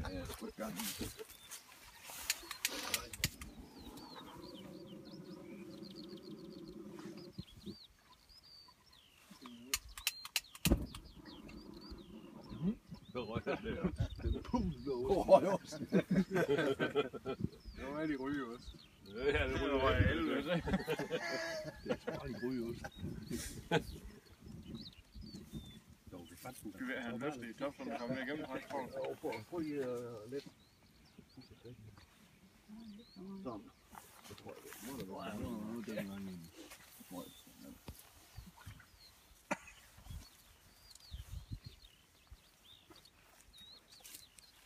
Ja, sgu ikke gang. Det røg der. Åh, røgost. Det var rigtig rygeost. Ja, det var røg helvede. Det er sgu aldrig rygeost. Du vil have lyst i top, så du kommer ned igennem transporten. Prøv lige lidt. Sådan. Det tror jeg, det må det være. Nu er det en gang i.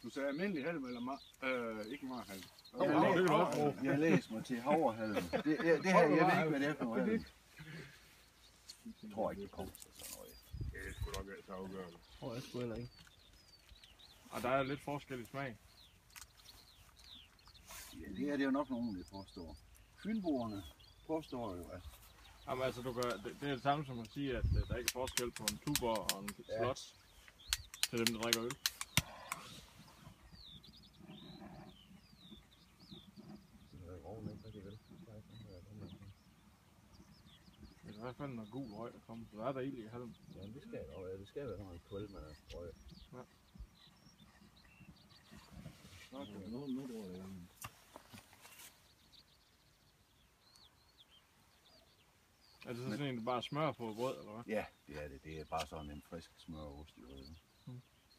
Du sagde almindelig halm eller ikke marhalm. Jeg har læst mig til havrhalm. Det her, jeg ved ikke, hvad det er for noget halm. Jeg tror ikke, det kommer til sådan noget. Det er sgu nok så afgørende. Tror jeg sgu heller ikke. Og der er lidt forskel i smag. Ja, det er jo nok nogen, der påstår. Fynboerne påstår jo, at... Jamen altså, det er det samme som at sige, at der ikke er forskel på en tuber og en slot til dem, der drikker øl. Det er i hvert fald noget gul røg, der kommer. Så er der ild i halm. Ja, det skal være noget 12 med røg. Ja. Okay, nu tror jeg... Er det så sådan en, der bare smør på brød, eller hvad? Ja, det er det. Det er bare sådan en frisk smørost.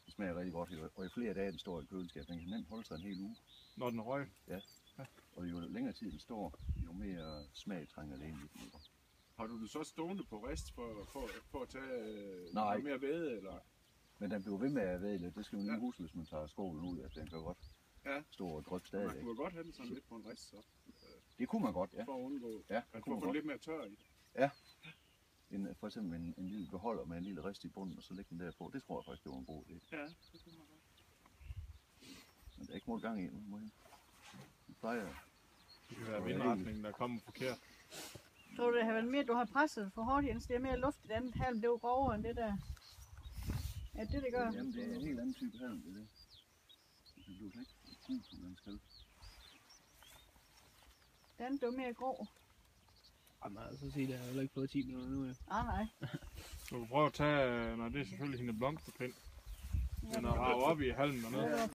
Det smager rigtig godt, og i flere dage den står i køleskabet. Den kan nemt holde sig en hel uge. Når den er røg? Ja. Og jo længere tid den står, jo mere smag trænger det ind i den. Har du det så stående på rist for at tage Nej. mere væde, eller? Men den bliver ved med at væde lidt. Det skal man lige huske, hvis man tager skålen ud, at den kan godt stå og dryppe stadig. Man kunne godt have den sådan lidt på en rist, så. Det kunne man godt, ja. For at undgå. Ja, Man kunne få lidt mere tør i det. Ja. For eksempel en lille beholder med en lille rist i bunden, og så lægge den der på. Det tror jeg faktisk, det var en god idé. Ja, det kunne man godt. Men der er ikke mål gang i nu, må jeg. Det plejer jeg. Det kan være vindretningen, der kommer forkert. Tror du, det har været mere, du har presset for hårdt, Jens? Det er mere luft i den anden halm, det er jo grovere end det der. Ja, det gør. Jamen, det er en helt anden type halm, det der. Det bliver slet ikke gul, som den skal. Den blev mere grå. Jamen altså sige, det har heller ikke fået 10 minutter nu. Nej. Du kan prøve at tage, det er selvfølgelig hende blomsterpind. Den er ravet op i halmen dernede.